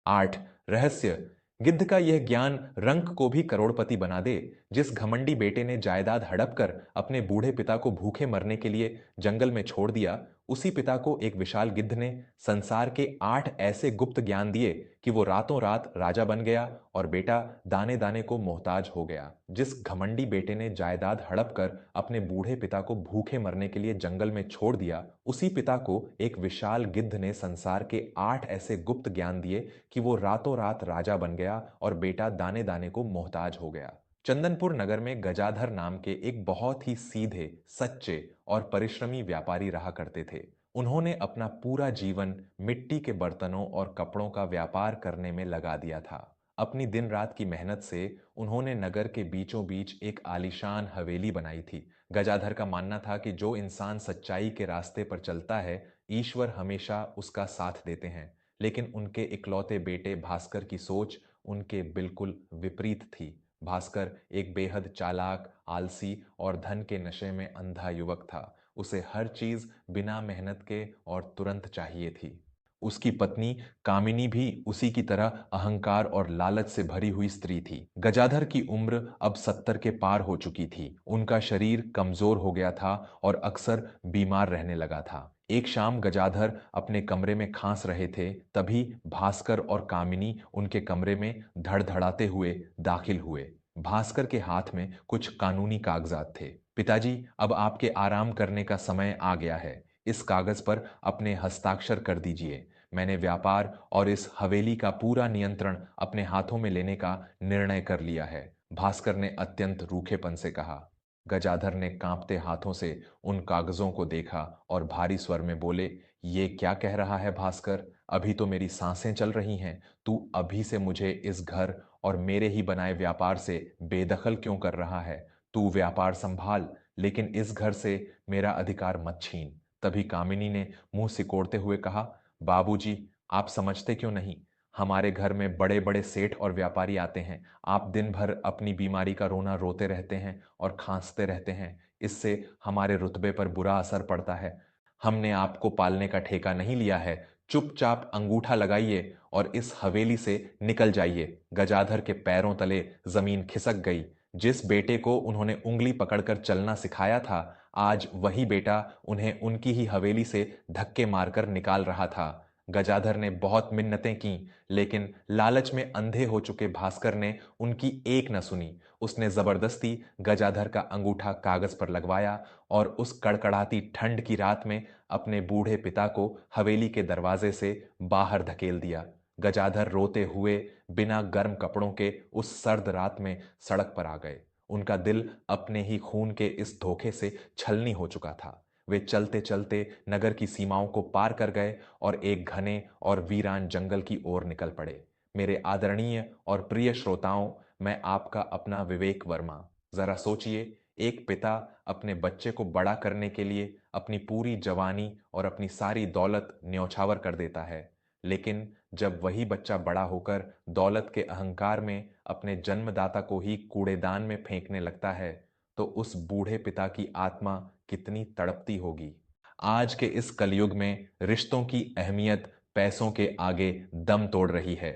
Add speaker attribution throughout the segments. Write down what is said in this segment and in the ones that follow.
Speaker 1: 8 रहस्य। गिद्ध का यह ज्ञान रंक को भी करोड़पति बना दे। जिस घमंडी बेटे ने जायदाद हड़प कर अपने बूढ़े पिता को भूखे मरने के लिए जंगल में छोड़ दिया, उसी पिता को एक विशाल गिद्ध ने संसार के 8 ऐसे गुप्त ज्ञान दिए कि वो रातों रात राजा बन गया और बेटा दाने दाने को मोहताज हो गया। जिस घमंडी बेटे ने जायदाद हड़प कर अपने बूढ़े पिता को भूखे मरने के लिए जंगल में छोड़ दिया, उसी पिता को एक विशाल गिद्ध ने संसार के 8 ऐसे गुप्त ज्ञान दिए कि वो रातों रात राजा बन गया और बेटा दाने दाने को मोहताज हो गया। चंदनपुर नगर में गजाधर नाम के एक बहुत ही सीधे, सच्चे और परिश्रमी व्यापारी रहा करते थे। उन्होंने अपना पूरा जीवन मिट्टी के बर्तनों और कपड़ों का व्यापार करने में लगा दिया था। अपनी दिन रात की मेहनत से उन्होंने नगर के बीचों बीच एक आलीशान हवेली बनाई थी। गजाधर का मानना था कि जो इंसान सच्चाई के रास्ते पर चलता है, ईश्वर हमेशा उसका साथ देते हैं। लेकिन उनके इकलौते बेटे भास्कर की सोच उनके बिल्कुल विपरीत थी। भास्कर एक बेहद चालाक, आलसी और धन के नशे में अंधा युवक था। उसे हर चीज बिना मेहनत के और तुरंत चाहिए थी। उसकी पत्नी कामिनी भी उसी की तरह अहंकार और लालच से भरी हुई स्त्री थी। गजाधर की उम्र अब 70 के पार हो चुकी थी। उनका शरीर कमजोर हो गया था और अक्सर बीमार रहने लगा था। एक शाम गजाधर अपने कमरे में खांस रहे थे, तभी भास्कर और कामिनी उनके कमरे में धड़धड़ाते हुए दाखिल हुए। भास्कर के हाथ में कुछ कानूनी कागजात थे। पिताजी, अब आपके आराम करने का समय आ गया है। इस कागज पर अपने हस्ताक्षर कर दीजिए। मैंने व्यापार और इस हवेली का पूरा नियंत्रण अपने हाथों में लेने का निर्णय कर लिया है, भास्कर ने अत्यंत रूखेपन से कहा। गजाधर ने कांपते हाथों से उन कागजों को देखा और भारी स्वर में बोले, ये क्या कह रहा है भास्कर? अभी तो मेरी सांसें चल रही हैं। तू अभी से मुझे इस घर और मेरे ही बनाए व्यापार से बेदखल क्यों कर रहा है? तू व्यापार संभाल, लेकिन इस घर से मेरा अधिकार मत छीन। तभी कामिनी ने मुंह सिकोड़ते हुए कहा, बाबूजी, आप समझते क्यों नहीं? हमारे घर में बड़े बड़े सेठ और व्यापारी आते हैं। आप दिन भर अपनी बीमारी का रोना रोते रहते हैं और खांसते रहते हैं। इससे हमारे रुतबे पर बुरा असर पड़ता है। हमने आपको पालने का ठेका नहीं लिया है। चुपचाप अंगूठा लगाइए और इस हवेली से निकल जाइए। गजाधर के पैरों तले जमीन खिसक गई। जिस बेटे को उन्होंने उंगली पकड़कर चलना सिखाया था, आज वही बेटा उन्हें उनकी ही हवेली से धक्के मारकर निकाल रहा था। गजाधर ने बहुत मिन्नतें की, लेकिन लालच में अंधे हो चुके भास्कर ने उनकी एक न सुनी। उसने जबरदस्ती गजाधर का अंगूठा कागज पर लगवाया और उस कड़कड़ाती ठंड की रात में अपने बूढ़े पिता को हवेली के दरवाजे से बाहर धकेल दिया। गजाधर रोते हुए बिना गर्म कपड़ों के उस सर्द रात में सड़क पर आ गए। उनका दिल अपने ही खून के इस धोखे से छलनी हो चुका था। वे चलते चलते नगर की सीमाओं को पार कर गए और एक घने और वीरान जंगल की ओर निकल पड़े। मेरे आदरणीय और प्रिय श्रोताओं, मैं आपका अपना विवेक वर्मा। जरा सोचिए, एक पिता अपने बच्चे को बड़ा करने के लिए अपनी पूरी जवानी और अपनी सारी दौलत न्यौछावर कर देता है, लेकिन जब वही बच्चा बड़ा होकर दौलत के अहंकार में अपने जन्मदाता को ही कूड़ेदान में फेंकने लगता है, तो उस बूढ़े पिता की आत्मा कितनी तड़पती होगी। आज के इस कलयुग में रिश्तों की अहमियत पैसों के आगे दम तोड़ रही है।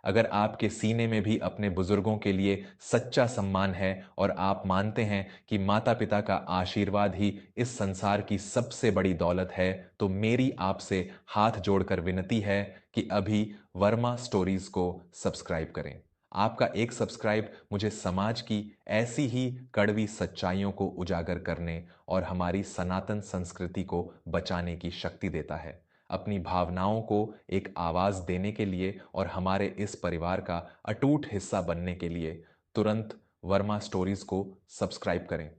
Speaker 1: अगर आपके सीने में भी अपने बुजुर्गों के लिए सच्चा सम्मान है और आप मानते हैं कि माता पिता का आशीर्वाद ही इस संसार की सबसे बड़ी दौलत है, तो मेरी आपसे हाथ जोड़कर विनती है कि अभी वर्मा स्टोरीज को सब्सक्राइब करें। आपका एक सब्सक्राइब मुझे समाज की ऐसी ही कड़वी सच्चाइयों को उजागर करने और हमारी सनातन संस्कृति को बचाने की शक्ति देता है। अपनी भावनाओं को एक आवाज देने के लिए और हमारे इस परिवार का अटूट हिस्सा बनने के लिए तुरंत वर्मा स्टोरीज को सब्सक्राइब करें।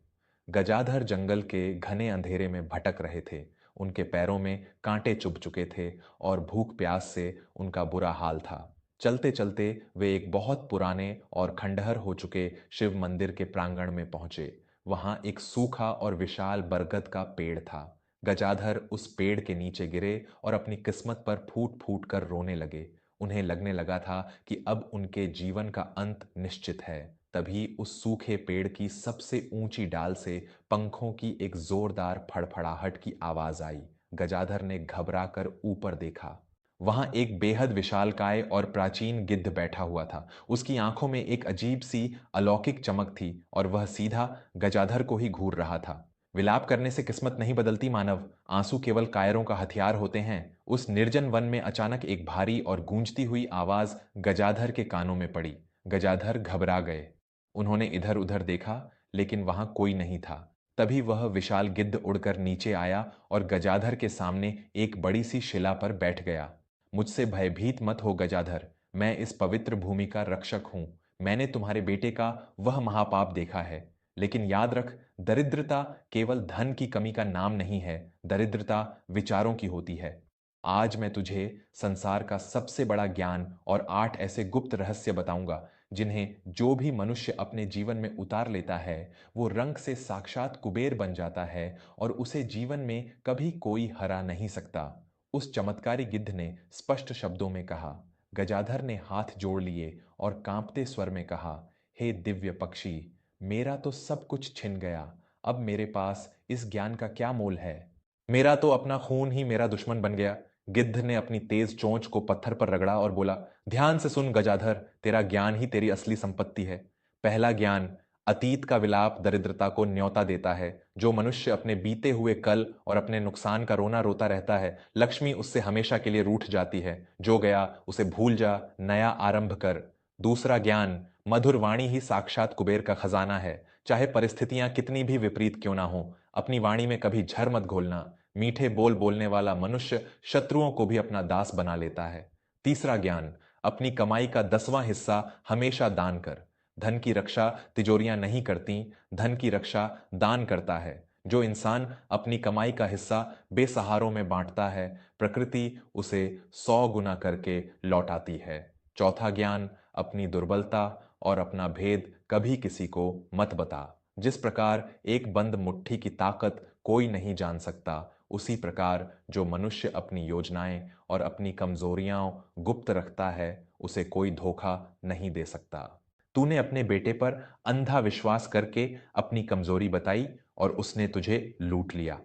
Speaker 1: गजाधर जंगल के घने अंधेरे में भटक रहे थे। उनके पैरों में कांटे चुभ चुके थे और भूख प्यास से उनका बुरा हाल था। चलते चलते वे एक बहुत पुराने और खंडहर हो चुके शिव मंदिर के प्रांगण में पहुंचे। वहां एक सूखा और विशाल बरगद का पेड़ था। गजाधर उस पेड़ के नीचे गिरे और अपनी किस्मत पर फूट फूट कर रोने लगे। उन्हें लगने लगा था कि अब उनके जीवन का अंत निश्चित है। तभी उस सूखे पेड़ की सबसे ऊंची डाल से पंखों की एक जोरदार फड़फड़ाहट की आवाज आई। गजाधर ने घबराकर ऊपर देखा। वहां एक बेहद विशालकाय और प्राचीन गिद्ध बैठा हुआ था। उसकी आंखों में एक अजीब सी अलौकिक चमक थी और वह सीधा गजाधर को ही घूर रहा था। विलाप करने से किस्मत नहीं बदलती मानव, आंसू केवल कायरों का हथियार होते हैं। उस निर्जन वन में अचानक एक भारी और गूंजती हुई आवाज गजाधर के कानों में पड़ी। गजाधर घबरा गए। उन्होंने इधर उधर देखा, लेकिन वहां कोई नहीं था। तभी वह विशाल गिद्ध उड़कर नीचे आया और गजाधर के सामने एक बड़ी सी शिला पर बैठ गया। मुझसे भयभीत मत हो गजाधर, मैं इस पवित्र भूमि का रक्षक हूं। मैंने तुम्हारे बेटे का वह महापाप देखा है। लेकिन याद रख, दरिद्रता केवल धन की कमी का नाम नहीं है, दरिद्रता विचारों की होती है। आज मैं तुझे संसार का सबसे बड़ा ज्ञान और 8 ऐसे गुप्त रहस्य बताऊंगा जिन्हें जो भी मनुष्य अपने जीवन में उतार लेता है, वो रंक से साक्षात कुबेर बन जाता है और उसे जीवन में कभी कोई हरा नहीं सकता। उस चमत्कारी गिद्ध ने स्पष्ट शब्दों में कहा। गजाधर ने हाथ जोड़ लिए और कांपते स्वर में कहा, हे दिव्य पक्षी, मेरा तो सब कुछ छिन गया। अब मेरे पास इस ज्ञान का क्या मोल है? मेरा तो अपना खून ही मेरा दुश्मन बन गया। गिद्ध ने अपनी तेज चोंच को पत्थर पर रगड़ा और बोला, ध्यान से सुन गजाधर, तेरा ज्ञान ही तेरी असली संपत्ति है। पहला ज्ञान, अतीत का विलाप दरिद्रता को न्योता देता है। जो मनुष्य अपने बीते हुए कल और अपने नुकसान का रोना रोता रहता है, लक्ष्मी उससे हमेशा के लिए रूठ जाती है। जो गया उसे भूल जा, नया आरंभ कर। दूसरा ज्ञान, मधुर वाणी ही साक्षात कुबेर का खजाना है। चाहे परिस्थितियां कितनी भी विपरीत क्यों ना हो, अपनी वाणी में कभी झर मत घोलना। मीठे बोल बोलने वाला मनुष्य शत्रुओं को भी अपना दास बना लेता है। तीसरा ज्ञान, अपनी कमाई का 10वां हिस्सा हमेशा दान कर। धन की रक्षा तिजोरियां नहीं करती, धन की रक्षा दान करता है। जो इंसान अपनी कमाई का हिस्सा बेसहारों में बांटता है, प्रकृति उसे 100 गुना करके लौटाती है। चौथा ज्ञान, अपनी दुर्बलता और अपना भेद कभी किसी को मत बता। जिस प्रकार एक बंद मुट्ठी की ताकत कोई नहीं जान सकता, उसी प्रकार जो मनुष्य अपनी योजनाएं और अपनी कमजोरियां गुप्त रखता है, उसे कोई धोखा नहीं दे सकता। तूने अपने बेटे पर अंधा विश्वास करके अपनी कमजोरी बताई और उसने तुझे लूट लिया।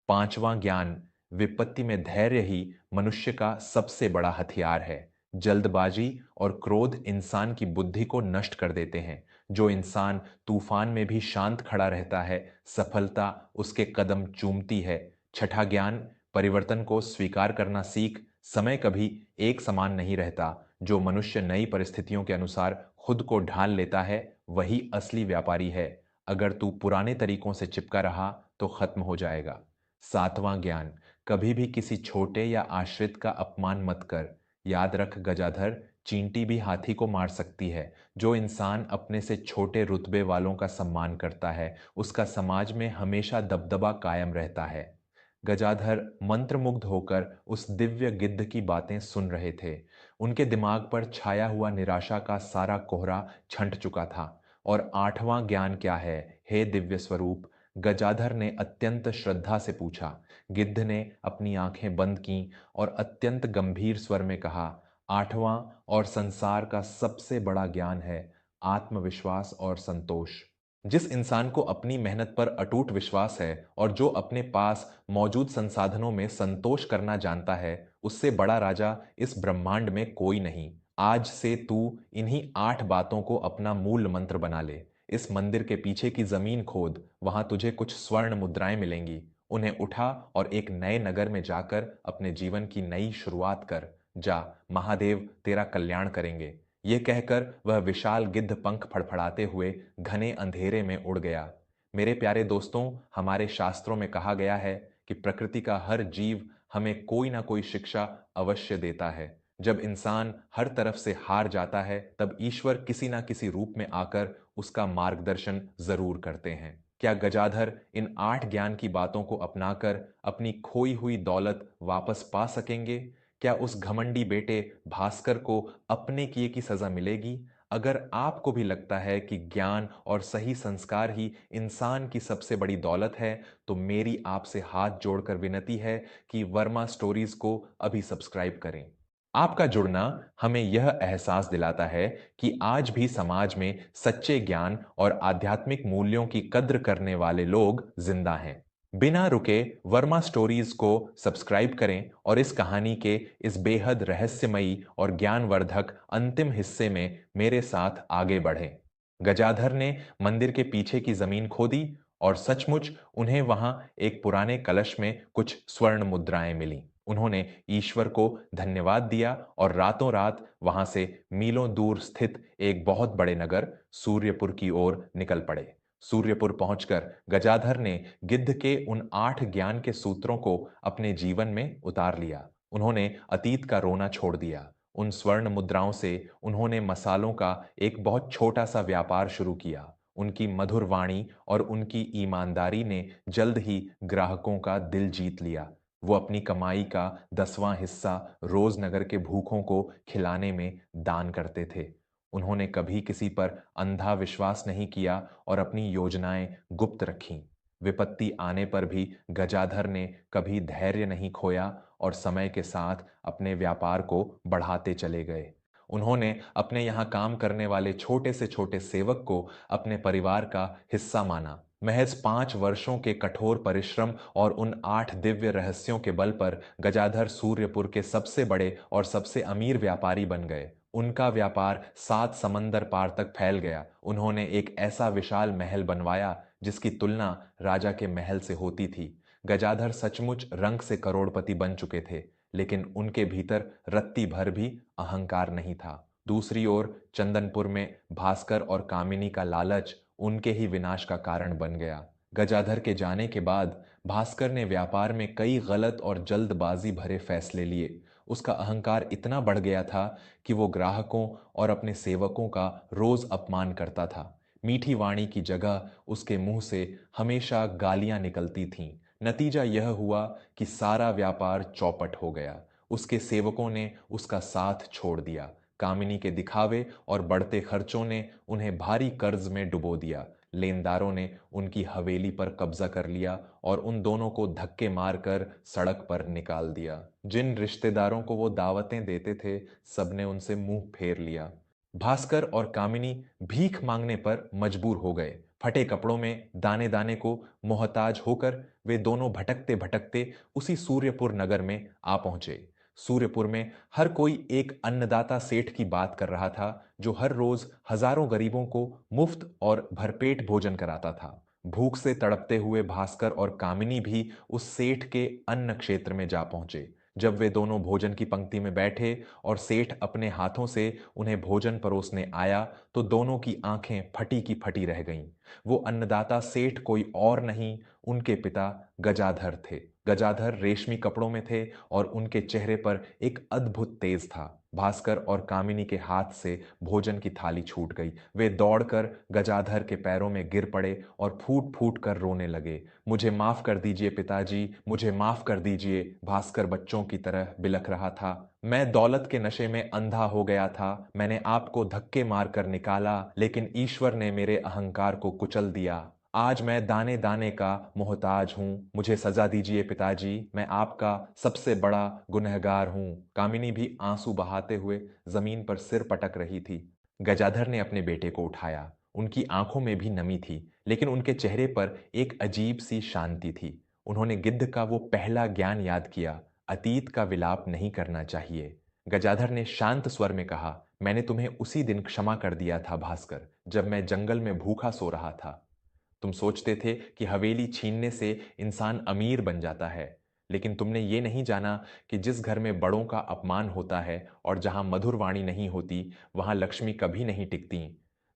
Speaker 1: पांचवां ज्ञान, विपत्ति में धैर्य ही मनुष्य का सबसे बड़ा हथियार है। जल्दबाजी और क्रोध इंसान की बुद्धि को नष्ट कर देते हैं। जो इंसान तूफान में भी शांत खड़ा रहता है, सफलता उसके कदम चूमती है। छठा ज्ञान, परिवर्तन को स्वीकार करना सीख। समय कभी एक समान नहीं रहता। जो मनुष्य नई परिस्थितियों के अनुसार खुद को ढाल लेता है, वही असली व्यापारी है। अगर तू पुराने तरीकों से चिपका रहा तो खत्म हो जाएगा। सातवां ज्ञान, कभी भी किसी छोटे या आश्रित का अपमान मत कर। याद रख गजाधर, चींटी भी हाथी को मार सकती है। जो इंसान अपने से छोटे रुतबे वालों का सम्मान करता है, उसका समाज में हमेशा दबदबा कायम रहता है। गजाधर मंत्रमुग्ध होकर उस दिव्य गिद्ध की बातें सुन रहे थे। उनके दिमाग पर छाया हुआ निराशा का सारा कोहरा छंट चुका था। और आठवां ज्ञान क्या है, हे दिव्य स्वरूप? गजाधर ने अत्यंत श्रद्धा से पूछा। गिद्ध ने अपनी आंखें बंद की और अत्यंत गंभीर स्वर में कहा, आठवां और संसार का सबसे बड़ा ज्ञान है आत्मविश्वास और संतोष। जिस इंसान को अपनी मेहनत पर अटूट विश्वास है और जो अपने पास मौजूद संसाधनों में संतोष करना जानता है, उससे बड़ा राजा इस ब्रह्मांड में कोई नहीं। आज से तू इन्हीं 8 बातों को अपना मूल मंत्र बना ले। इस मंदिर के पीछे की जमीन खोद, वहां तुझे कुछ स्वर्ण मुद्राएं मिलेंगी। उन्हें उठा और एक नए नगर में जाकर अपने जीवन की नई शुरुआत कर। जा, महादेव तेरा कल्याण करेंगे। ये कहकर वह विशाल गिद्ध पंख फड़फड़ाते हुए घने अंधेरे में उड़ गया। मेरे प्यारे दोस्तों, हमारे शास्त्रों में कहा गया है कि प्रकृति का हर जीव हमें कोई ना कोई शिक्षा अवश्य देता है। जब इंसान हर तरफ से हार जाता है, तब ईश्वर किसी ना किसी रूप में आकर उसका मार्गदर्शन जरूर करते हैं। क्या गजाधर इन 8 ज्ञान की बातों को अपनाकर अपनी खोई हुई दौलत वापस पा सकेंगे? क्या उस घमंडी बेटे भास्कर को अपने किए की सजा मिलेगी? अगर आपको भी लगता है कि ज्ञान और सही संस्कार ही इंसान की सबसे बड़ी दौलत है, तो मेरी आपसे हाथ जोड़कर विनती है कि वर्मा स्टोरीज को अभी सब्सक्राइब करें। आपका जुड़ना हमें यह एहसास दिलाता है कि आज भी समाज में सच्चे ज्ञान और आध्यात्मिक मूल्यों की कद्र करने वाले लोग जिंदा हैं। बिना रुके वर्मा स्टोरीज को सब्सक्राइब करें और इस कहानी के इस बेहद रहस्यमयी और ज्ञानवर्धक अंतिम हिस्से में मेरे साथ आगे बढ़ें। गजाधर ने मंदिर के पीछे की जमीन खोदी और सचमुच उन्हें वहां एक पुराने कलश में कुछ स्वर्ण मुद्राएं मिलीं। उन्होंने ईश्वर को धन्यवाद दिया और रातों रात वहां से मीलों दूर स्थित एक बहुत बड़े नगर सूर्यपुर की ओर निकल पड़े। सूर्यपुर पहुंचकर गजाधर ने गिद्ध के उन 8 ज्ञान के सूत्रों को अपने जीवन में उतार लिया। उन्होंने अतीत का रोना छोड़ दिया। उन स्वर्ण मुद्राओं से उन्होंने मसालों का एक बहुत छोटा सा व्यापार शुरू किया। उनकी मधुर वाणी और उनकी ईमानदारी ने जल्द ही ग्राहकों का दिल जीत लिया। वो अपनी कमाई का 10वां हिस्सा रोज नगर के भूखों को खिलाने में दान करते थे। उन्होंने कभी किसी पर अंधा विश्वास नहीं किया और अपनी योजनाएं गुप्त रखीं। विपत्ति आने पर भी गजाधर ने कभी धैर्य नहीं खोया और समय के साथ अपने व्यापार को बढ़ाते चले गए। उन्होंने अपने यहाँ काम करने वाले छोटे से छोटे सेवक को अपने परिवार का हिस्सा माना। महज 5 वर्षों के कठोर परिश्रम और उन 8 दिव्य रहस्यों के बल पर गजाधर सूर्यपुर के सबसे बड़े और सबसे अमीर व्यापारी बन गए। उनका व्यापार 7 समंदर पार तक फैल गया। उन्होंने एक ऐसा विशाल महल बनवाया जिसकी तुलना राजा के महल से होती थी। गजाधर सचमुच रंक से करोड़पति बन चुके थे, लेकिन उनके भीतर रत्ती भर भी अहंकार नहीं था। दूसरी ओर चंदनपुर में भास्कर और कामिनी का लालच उनके ही विनाश का कारण बन गया। गजाधर के जाने के बाद भास्कर ने व्यापार में कई गलत और जल्दबाजी भरे फैसले लिए। उसका अहंकार इतना बढ़ गया था कि वो ग्राहकों और अपने सेवकों का रोज अपमान करता था। मीठी वाणी की जगह उसके मुंह से हमेशा गालियां निकलती थीं। नतीजा यह हुआ कि सारा व्यापार चौपट हो गया। उसके सेवकों ने उसका साथ छोड़ दिया। कामिनी के दिखावे और बढ़ते खर्चों ने उन्हें भारी कर्ज में डुबो दिया। लेनदारों ने उनकी हवेली पर कब्जा कर लिया और उन दोनों को धक्के मारकर सड़क पर निकाल दिया। जिन रिश्तेदारों को वो दावतें देते थे, सबने उनसे मुंह फेर लिया। भास्कर और कामिनी भीख मांगने पर मजबूर हो गए। फटे कपड़ों में दाने दाने को मोहताज होकर वे दोनों भटकते भटकते उसी सूर्यपुर नगर में आ पहुंचे। सूर्यपुर में हर कोई एक अन्नदाता सेठ की बात कर रहा था, जो हर रोज हजारों गरीबों को मुफ्त और भरपेट भोजन कराता था। भूख से तड़पते हुए भास्कर और कामिनी भी उस सेठ के अन्न क्षेत्र में जा पहुंचे। जब वे दोनों भोजन की पंक्ति में बैठे और सेठ अपने हाथों से उन्हें भोजन परोसने आया, तो दोनों की आंखें फटी की फटी रह गईं। वो अन्नदाता सेठ कोई और नहीं, उनके पिता गजाधर थे। गजाधर रेशमी कपड़ों में थे और उनके चेहरे पर एक अद्भुत तेज था। भास्कर और कामिनी के हाथ से भोजन की थाली छूट गई। वे दौड़कर गजाधर के पैरों में गिर पड़े और फूट फूट कर रोने लगे। मुझे माफ कर दीजिए पिताजी, मुझे माफ कर दीजिए, भास्कर बच्चों की तरह बिलख रहा था। मैं दौलत के नशे में अंधा हो गया था। मैंने आपको धक्के मारकर निकाला, लेकिन ईश्वर ने मेरे अहंकार को कुचल दिया। आज मैं दाने दाने का मोहताज हूं। मुझे सजा दीजिए पिताजी, मैं आपका सबसे बड़ा गुनहगार हूं। कामिनी भी आंसू बहाते हुए जमीन पर सिर पटक रही थी। गजाधर ने अपने बेटे को उठाया। उनकी आंखों में भी नमी थी, लेकिन उनके चेहरे पर एक अजीब सी शांति थी। उन्होंने गिद्ध का वो पहला ज्ञान याद किया, अतीत का विलाप नहीं करना चाहिए। गजाधर ने शांत स्वर में कहा, मैंने तुम्हें उसी दिन क्षमा कर दिया था भास्कर, जब मैं जंगल में भूखा सो रहा था। तुम सोचते थे कि हवेली छीनने से इंसान अमीर बन जाता है, लेकिन तुमने ये नहीं जाना कि जिस घर में बड़ों का अपमान होता है और जहां मधुर वाणी नहीं होती, वहां लक्ष्मी कभी नहीं टिकती।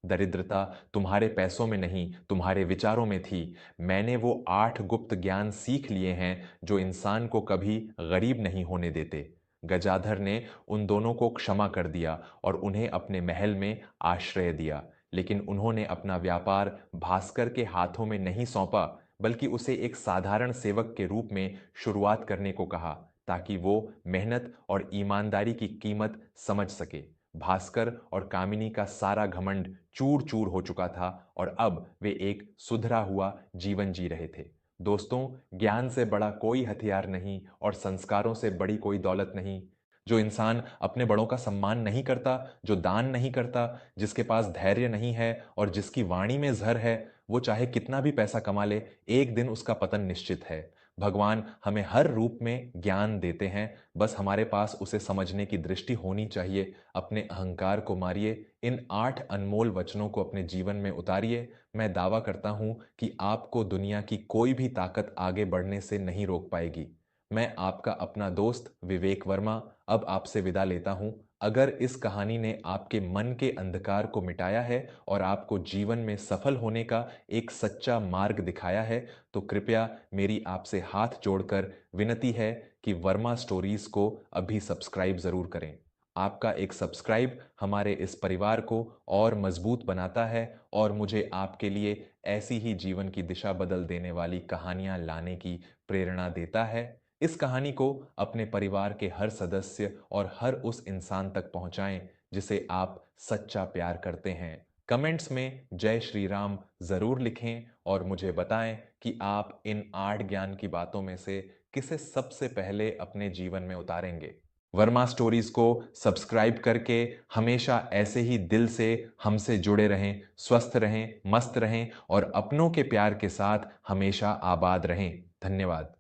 Speaker 1: दरिद्रता तुम्हारे पैसों में नहीं, तुम्हारे विचारों में थी। मैंने वो 8 गुप्त ज्ञान सीख लिए हैं जो इंसान को कभी गरीब नहीं होने देते। गजाधर ने उन दोनों को क्षमा कर दिया और उन्हें अपने महल में आश्रय दिया, लेकिन उन्होंने अपना व्यापार भास्कर के हाथों में नहीं सौंपा, बल्कि उसे एक साधारण सेवक के रूप में शुरुआत करने को कहा, ताकि वो मेहनत और ईमानदारी की कीमत समझ सके। भास्कर और कामिनी का सारा घमंड चूर चूर हो चुका था और अब वे एक सुधरा हुआ जीवन जी रहे थे। दोस्तों, ज्ञान से बड़ा कोई हथियार नहीं और संस्कारों से बड़ी कोई दौलत नहीं। जो इंसान अपने बड़ों का सम्मान नहीं करता, जो दान नहीं करता, जिसके पास धैर्य नहीं है और जिसकी वाणी में ज़हर है, वो चाहे कितना भी पैसा कमा ले, एक दिन उसका पतन निश्चित है। भगवान हमें हर रूप में ज्ञान देते हैं, बस हमारे पास उसे समझने की दृष्टि होनी चाहिए। अपने अहंकार को मारिए, इन 8 अनमोल वचनों को अपने जीवन में उतारिए। मैं दावा करता हूं कि आपको दुनिया की कोई भी ताकत आगे बढ़ने से नहीं रोक पाएगी। मैं आपका अपना दोस्त विवेक वर्मा अब आपसे विदा लेता हूं। अगर इस कहानी ने आपके मन के अंधकार को मिटाया है और आपको जीवन में सफल होने का एक सच्चा मार्ग दिखाया है, तो कृपया मेरी आपसे हाथ जोड़कर विनती है कि वर्मा स्टोरीज को अभी सब्सक्राइब ज़रूर करें। आपका एक सब्सक्राइब हमारे इस परिवार को और मजबूत बनाता है और मुझे आपके लिए ऐसी ही जीवन की दिशा बदल देने वाली कहानियां लाने की प्रेरणा देता है। इस कहानी को अपने परिवार के हर सदस्य और हर उस इंसान तक पहुंचाएं जिसे आप सच्चा प्यार करते हैं। कमेंट्स में जय श्री राम जरूर लिखें और मुझे बताएं कि आप इन 8 ज्ञान की बातों में से किसे सबसे पहले अपने जीवन में उतारेंगे। वर्मा स्टोरीज को सब्सक्राइब करके हमेशा ऐसे ही दिल से हमसे जुड़े रहें, स्वस्थ रहें, मस्त रहें और अपनों के प्यार के साथ हमेशा आबाद रहें। धन्यवाद।